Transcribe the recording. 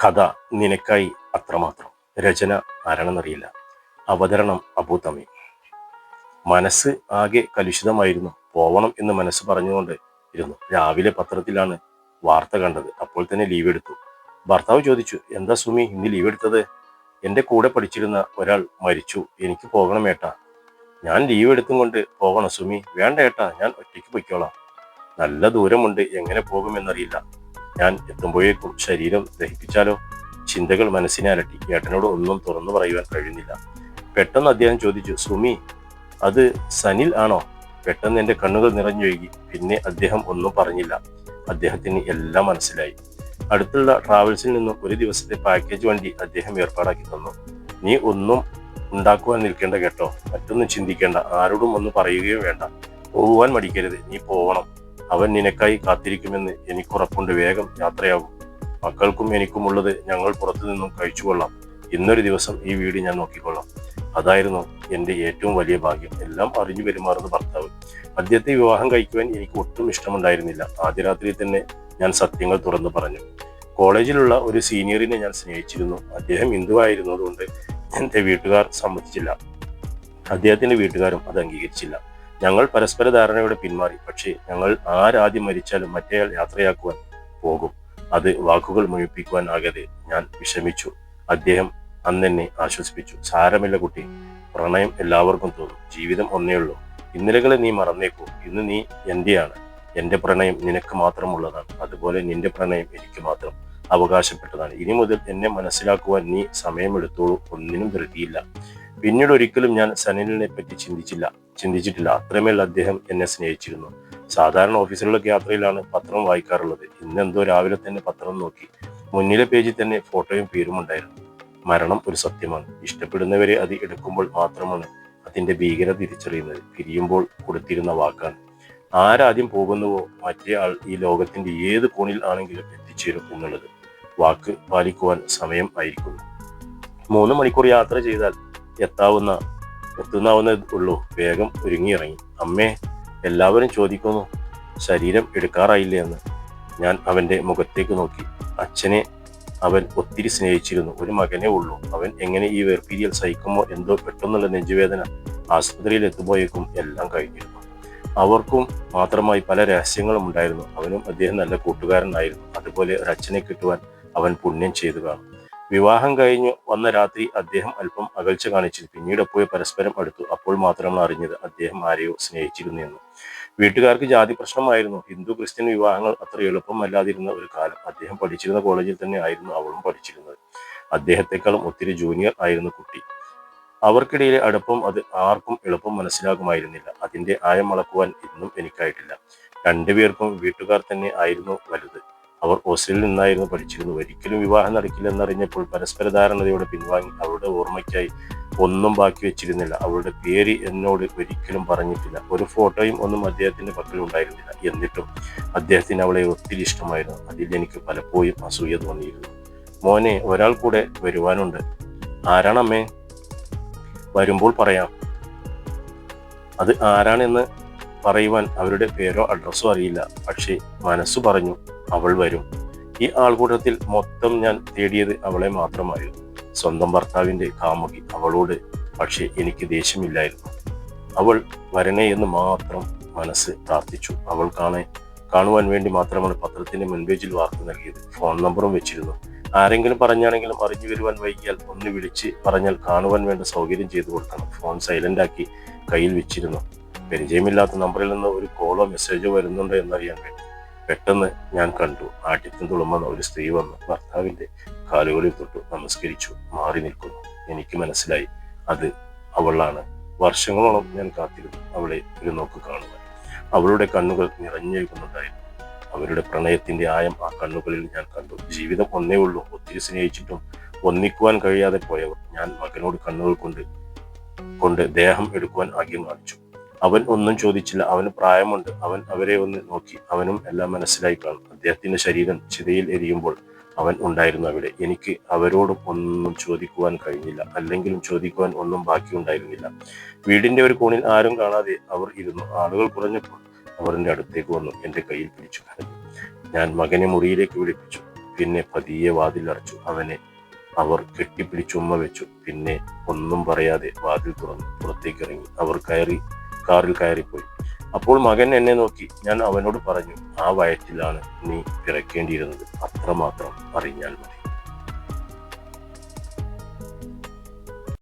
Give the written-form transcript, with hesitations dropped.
കഥ നിനക്കായി അത്രമാത്രം. രചന ആരാണെന്നറിയില്ല. അവതരണം അബു തമീം. മനസ്സ് ആകെ കലുഷിതമായിരുന്നു. പോവണം എന്ന് മനസ്സ് പറഞ്ഞുകൊണ്ട് ഇരുന്നു. രാവിലെ പത്രത്തിലാണ് വാർത്ത കണ്ടത്. അപ്പോൾ തന്നെ ലീവ് എടുത്തു. ഭർത്താവ് ചോദിച്ചു, എന്താ സുമി ഇന്ന് ലീവ് എടുത്തത്? എന്റെ കൂടെ പഠിച്ചിരുന്ന ഒരാൾ മരിച്ചു, എനിക്ക് പോകണം ഏട്ടാ. ഞാൻ ലീവ് എടുത്തും കൊണ്ട് പോകണം സുമി? വേണ്ട ഏട്ടാ, ഞാൻ ഒറ്റയ്ക്ക് പൊയ്ക്കോളാം. നല്ല ദൂരമുണ്ട്, എങ്ങനെ പോകുമെന്നറിയില്ല. ഞാൻ എത്തുമ്പോഴേക്കും ശരീരം ദഹിപ്പിച്ചാലോ? ചിന്തകൾ മനസ്സിനെ അലട്ടി. ഏട്ടനോട് ഒന്നും തുറന്നു പറയുവാൻ കഴിയുന്നില്ല. പെട്ടെന്ന് അദ്ദേഹം ചോദിച്ചു, സുമി അത് സനിൽ ആണോ? പെട്ടെന്ന് എന്റെ കണ്ണുകൾ നിറഞ്ഞൊഴുകി. പിന്നെ അദ്ദേഹം ഒന്നും പറഞ്ഞില്ല. അദ്ദേഹത്തിന് എല്ലാം മനസ്സിലായി. അടുത്തുള്ള ട്രാവൽസിൽ നിന്നും ഒരു ദിവസത്തെ പാക്കേജ് വണ്ടി അദ്ദേഹം ഏർപ്പാടാക്കി തന്നു. നീ ഒന്നും ഉണ്ടാക്കുവാൻ നിൽക്കേണ്ട കേട്ടോ, മറ്റൊന്നും ചിന്തിക്കേണ്ട, ആരോടും ഒന്നും പറയുകയും വേണ്ട. പോകുവാൻ മടിക്കരുത്, നീ പോവണം. അവൻ നിനക്കായി കാത്തിരിക്കുമെന്ന് എനിക്കുറപ്പുണ്ട്. വേഗം യാത്രയാകും. മക്കൾക്കും എനിക്കുമുള്ളത് ഞങ്ങൾ പുറത്തു നിന്നും കഴിച്ചുകൊള്ളാം. ഇന്നൊരു ദിവസം ഈ വീട് ഞാൻ നോക്കിക്കൊള്ളാം. അതായിരുന്നു എൻ്റെ ഏറ്റവും വലിയ ഭാഗ്യം. എല്ലാം അറിഞ്ഞു പെരുമാറുന്ന ഭർത്താവ്. അദ്ദേഹത്തെ വിവാഹം കഴിക്കുവാൻ എനിക്ക് ഒട്ടും ഇഷ്ടമുണ്ടായിരുന്നില്ല. ആദ്യ രാത്രി തന്നെ ഞാൻ സത്യങ്ങൾ തുറന്നു പറഞ്ഞു. കോളേജിലുള്ള ഒരു സീനിയറിനെ ഞാൻ സ്നേഹിച്ചിരുന്നു. അദ്ദേഹം ഹിന്ദുവായിരുന്നതുകൊണ്ട് എൻ്റെ വീട്ടുകാർ സമ്മതിച്ചില്ല. അദ്ദേഹത്തിന്റെ വീട്ടുകാരും അത് അംഗീകരിച്ചില്ല. ഞങ്ങൾ പരസ്പര ധാരണയോടെ പിന്മാറി. പക്ഷേ ഞങ്ങൾ ആരാദ്യം മരിച്ചാലും മറ്റേയാൾ യാത്രയാക്കുവാൻ പോകും. അത് വാക്കുകൾ മുഴിപ്പിക്കുവാൻ ആകാതെ ഞാൻ വിഷമിച്ചു. അദ്ദേഹം അന്നെന്നെ ആശ്വസിപ്പിച്ചു. സാരമില്ല കുട്ടി, പ്രണയം എല്ലാവർക്കും തോന്നും. ജീവിതം ഒന്നേ ഉള്ളൂ. ഇന്നലകളെ നീ മറന്നേക്കൂ. ഇന്ന് നീ എന്റെയാണ്. എന്റെ പ്രണയം നിനക്ക് മാത്രമുള്ളതാണ്. അതുപോലെ നിന്റെ പ്രണയം എനിക്ക് മാത്രം അവകാശപ്പെട്ടതാണ്. ഇനി മുതൽ എന്നെ മനസ്സിലാക്കുവാൻ നീ സമയമെടുത്തോളൂ. ഒന്നിനും ധൃതിയില്ല. പിന്നീട് ഒരിക്കലും ഞാൻ സനിലിനെ പറ്റി ചിന്തിച്ചിട്ടില്ല. അത്രമേൽ അദ്ദേഹം എന്നെ സ്നേഹിച്ചിരുന്നു. സാധാരണ ഓഫീസിലുള്ള യാത്രയിലാണ് പത്രം വായിക്കാറുള്ളത്. ഇന്നെന്തോ രാവിലെ തന്നെ പത്രം നോക്കി. മുന്നിലെ പേജിൽ തന്നെ ഫോട്ടോയും പേരും ഉണ്ടായിരുന്നു. മരണം ഒരു സത്യമാണ്. ഇഷ്ടപ്പെടുന്നവരെ അത് എടുക്കുമ്പോൾ മാത്രമാണ് അതിന്റെ ഭീകരത തിരിച്ചറിയുന്നത്. പിരിയുമ്പോൾ കൊടുത്തിരുന്ന വാക്കാണ്. ആരാദ്യം പോകുന്നുവോ മറ്റേ ആൾ ഈ ലോകത്തിന്റെ ഏത് കോണിൽ ആണെങ്കിലും എത്തിച്ചേരും എന്നുള്ളത്. വാക്ക് പാലിക്കുവാൻ സമയം ആയിരിക്കുന്നു. 3 മണിക്കൂർ യാത്ര ചെയ്താൽ എത്തുന്നാവുന്നേ ഉള്ളൂ. വേഗം ഒരുങ്ങിയിറങ്ങി. അമ്മേ, എല്ലാവരും ചോദിക്കുന്നു ശരീരം എടുക്കാറായില്ലേ എന്ന്. ഞാൻ അവന്റെ മുഖത്തേക്ക് നോക്കി. അച്ഛനെ അവൻ ഒത്തിരി സ്നേഹിച്ചിരുന്നു. ഒരു മകനേ ഉള്ളൂ. അവൻ എങ്ങനെ ഈ വേർപിരിയൽ സഹിക്കുമോ എന്തോ. പെട്ടെന്നുള്ള നെഞ്ചുവേദന. ആശുപത്രിയിൽ എത്തുമ്പോഴേക്കും എല്ലാം കഴിഞ്ഞിരുന്നു. അവർക്കും മാത്രമായി പല രഹസ്യങ്ങളും ഉണ്ടായിരുന്നു. അവനും അദ്ദേഹം നല്ല കൂട്ടുകാരനായിരുന്നു. അതുപോലെ ഒരു അച്ഛനെ കിട്ടുവാൻ അവൻ പുണ്യം ചെയ്തു കാണും. വിവാഹം കഴിഞ്ഞു വന്ന രാത്രി അദ്ദേഹം അല്പം അകൽച്ച കാണിച്ചു. പിന്നീട് എപ്പോഴും പരസ്പരം അടുത്തു. അപ്പോൾ മാത്രമാണ് അറിഞ്ഞത് അദ്ദേഹം ആരെയോ സ്നേഹിച്ചിരുന്നു എന്ന്. വീട്ടുകാർക്ക് ജാതി പ്രശ്നമായിരുന്നു. ഹിന്ദു ക്രിസ്ത്യൻ വിവാഹങ്ങൾ അത്ര എളുപ്പമല്ലാതിരുന്ന ഒരു കാലം. അദ്ദേഹം പഠിച്ചിരുന്ന കോളേജിൽ തന്നെ ആയിരുന്നു അവളും പഠിച്ചിരുന്നത്. അദ്ദേഹത്തെക്കാളും ഒത്തിരി ജൂനിയർ ആയിരുന്നു കുട്ടി. അവർക്കിടയിലെ അടുപ്പം അത് ആർക്കും എളുപ്പം മനസ്സിലാകുമായിരുന്നില്ല. അതിന്റെ ആഴം അളക്കുവാൻ ഇന്നും എനിക്കായിട്ടില്ല. രണ്ടുപേർക്കും വീട്ടുകാർ തന്നെ ആയിരുന്നു വലുത്. അവർ ഹോസ്റ്റലിൽ നിന്നായിരുന്നു പഠിച്ചിരുന്നു. ഒരിക്കലും വിവാഹം നടക്കില്ലെന്നറിഞ്ഞപ്പോൾ പരസ്പര ധാരണതയോടെ പിൻവാങ്ങി. അവളുടെ ഓർമ്മയ്ക്കായി ഒന്നും ബാക്കി വെച്ചിരുന്നില്ല. അവളുടെ പേര് എന്നോട് ഒരിക്കലും പറഞ്ഞിട്ടില്ല. ഒരു ഫോട്ടോയും ഒന്നും അദ്ദേഹത്തിന്റെ പക്കൽ ഉണ്ടായിരുന്നില്ല. എന്നിട്ടും അദ്ദേഹത്തിന് അവളെ ഒത്തിരി ഇഷ്ടമായിരുന്നു. അതിൽ എനിക്ക് പലപ്പോഴും അസൂയ തോന്നിയിരുന്നു. മോനെ, ഒരാൾ കൂടെ വരുവാനുണ്ട്. ആരാണമ്മേ? വരുമ്പോൾ പറയാം. അത് ആരാണെന്ന് പറയുവാൻ അവരുടെ പേരോ അഡ്രസ്സോ അറിയില്ല. പക്ഷേ മനസ്സു പറഞ്ഞു അവൾ വരും. ഈ ആൾക്കൂട്ടത്തിൽ മൊത്തം ഞാൻ തേടിയത് അവളെ മാത്രമായിരുന്നു. സ്വന്തം ഭർത്താവിന്റെ കാമുകി അവളോട്. പക്ഷേ എനിക്ക് ദേഷ്യമില്ലായിരുന്നു. അവൾ വരണേ എന്ന് മാത്രം മനസ്സ് പ്രാർത്ഥിച്ചു. അവൾ കാണുവാൻ വേണ്ടി മാത്രമാണ് പത്രത്തിന്റെ മുൻപേജിൽ വാർത്ത നൽകിയത്. ഫോൺ നമ്പറും വെച്ചിരുന്നു. ആരെങ്കിലും പറഞ്ഞാണെങ്കിലും അറിഞ്ഞു വരുവാൻ വൈകിയാൽ ഒന്ന് വിളിച്ച് പറഞ്ഞാൽ കാണുവാൻ വേണ്ട സൗകര്യം ചെയ്തു കൊടുക്കണം. ഫോൺ സൈലന്റ് ആക്കി കയ്യിൽ വെച്ചിരുന്നു. പരിചയമില്ലാത്ത നമ്പറിൽ നിന്ന് ഒരു കോളോ മെസ്സേജോ വരുന്നുണ്ടോ എന്നറിയാൻ വേണ്ടി. പെട്ടെന്ന് ഞാൻ കണ്ടു. ആട്ടിത്തം തുളുമ്പുന്ന ഒരു സ്ത്രീ വന്നു ഭർത്താവിന്റെ കാലുകളിൽ തൊട്ടു നമസ്കരിച്ചു. മാറി നിൽക്കുന്നു. എനിക്ക് മനസ്സിലായി അത് അവളാണ്. വർഷങ്ങളോളം ഞാൻ കാത്തിരുന്നു അവളെ ഒരു നോക്ക് കാണുവാൻ. അവളുടെ കണ്ണുകൾ നിറഞ്ഞൊഴുകുന്നുണ്ടായിരുന്നു. അവരുടെ പ്രണയത്തിന്റെ ആയം ആ കണ്ണുകളിൽ ഞാൻ കണ്ടു. ജീവിതം ഒന്നേ ഉള്ളൂ. ഒത്തിരി സ്നേഹിച്ചിട്ടും ഒന്നിക്കുവാൻ കഴിയാതെ പോയവർ. ഞാൻ മകനോട് കണ്ണുകൾ കൊണ്ട് ദേഹം എടുക്കുവാൻ ആഗ്യം കാണിച്ചു. അവൻ ഒന്നും ചോദിച്ചില്ല. അവന് പ്രായമുണ്ട്. അവൻ അവരെ ഒന്ന് നോക്കി. അവനും എല്ലാം മനസ്സിലായി കാണും. അദ്ദേഹത്തിന്റെ ശരീരം ചിതയിൽ എരിയുമ്പോൾ അവൻ ഉണ്ടായിരുന്നു അവിടെ. എനിക്ക് അവരോടും ഒന്നും ചോദിക്കുവാൻ കഴിഞ്ഞില്ല. അല്ലെങ്കിലും ചോദിക്കുവാൻ ഒന്നും ബാക്കിയുണ്ടായിരുന്നില്ല. വീടിന്റെ ഒരു കോണിൽ ആരും കാണാതെ അവർ ഇരുന്നു. ആളുകൾ കുറഞ്ഞപ്പോൾ അവർ എൻ്റെ അടുത്തേക്ക് വന്നു. എൻ്റെ കയ്യിൽ പിടിച്ചു കരഞ്ഞു. ഞാൻ മകനെ മുറിയിലേക്ക് വിളിപ്പിച്ചു. പിന്നെ പതിയെ വാതിലടച്ചു. അവനെ അവർ കെട്ടിപ്പിടിച്ചുമ്മ വെച്ചു. പിന്നെ ഒന്നും പറയാതെ വാതിൽ തുറന്നു പുറത്തേക്ക് ഇറങ്ങി. അവർ കാറിൽ കയറിപ്പോയി. അപ്പോൾ മകൻ എന്നെ നോക്കി. ഞാൻ അവനോട് പറഞ്ഞു, ആ വയറ്റിലാണ് നീ പിറക്കേണ്ടിയിരുന്നത്, അത്രമാത്രം അറിഞ്ഞാൽ മതി.